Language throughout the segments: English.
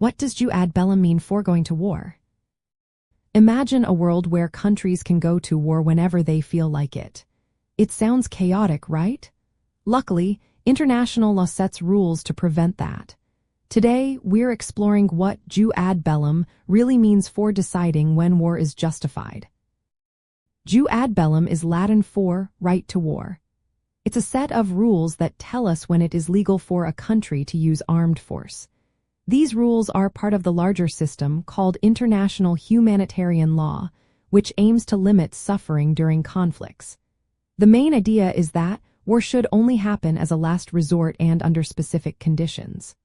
What does jus ad bellum mean for going to war? Imagine a world where countries can go to war whenever they feel like it. It sounds chaotic, right? Luckily, international law sets rules to prevent that. Today, we're exploring what jus ad bellum really means for deciding when war is justified. Jus ad bellum is Latin for right to war. It's a set of rules that tell us when it is legal for a country to use armed force. These rules are part of the larger system called international humanitarian law, which aims to limit suffering during conflicts. The main idea is that war should only happen as a last resort and under specific conditions.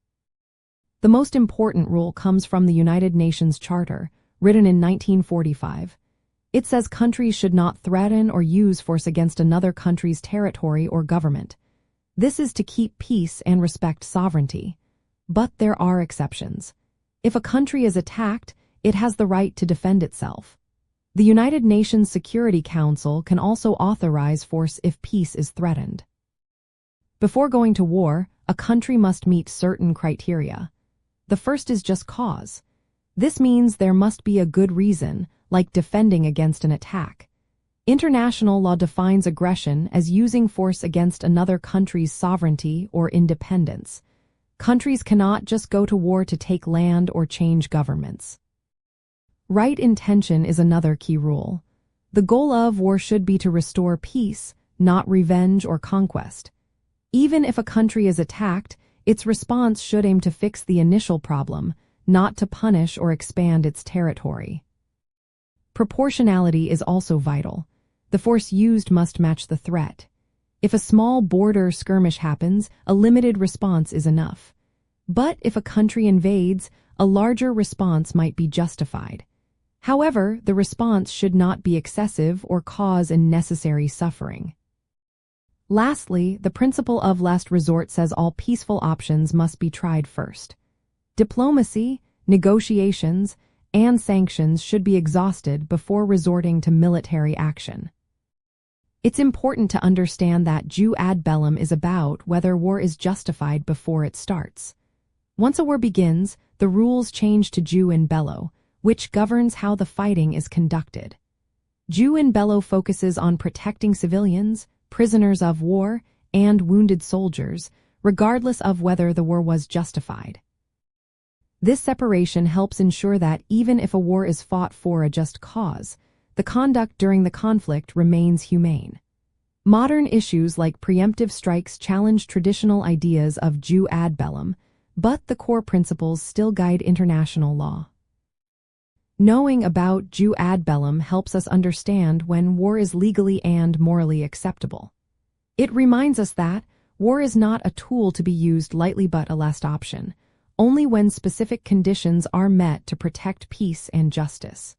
The most important rule comes from the United Nations Charter, written in 1945. It says countries should not threaten or use force against another country's territory or government. This is to keep peace and respect sovereignty. But there are exceptions. If a country is attacked, it has the right to defend itself. The United Nations Security Council can also authorize force if peace is threatened. Before going to war, a country must meet certain criteria. The first is just cause. This means there must be a good reason, like defending against an attack. International law defines aggression as using force against another country's sovereignty or independence. Countries cannot just go to war to take land or change governments. Right intention is another key rule. The goal of war should be to restore peace, not revenge or conquest. Even if a country is attacked, its response should aim to fix the initial problem, not to punish or expand its territory. Proportionality is also vital. The force used must match the threat. If a small border skirmish happens, a limited response is enough. But if a country invades, a larger response might be justified. However, the response should not be excessive or cause unnecessary suffering. Lastly, the principle of last resort says all peaceful options must be tried first. Diplomacy, negotiations, and sanctions should be exhausted before resorting to military action. It's important to understand that jus ad bellum is about whether war is justified before it starts. Once a war begins, the rules change to jus in bello, which governs how the fighting is conducted. Jus in bello focuses on protecting civilians, prisoners of war, and wounded soldiers, regardless of whether the war was justified. This separation helps ensure that even if a war is fought for a just cause, the conduct during the conflict remains humane. Modern issues like preemptive strikes challenge traditional ideas of jus ad bellum, but the core principles still guide international law. Knowing about jus ad bellum helps us understand when war is legally and morally acceptable. It reminds us that war is not a tool to be used lightly but a last option, only when specific conditions are met to protect peace and justice.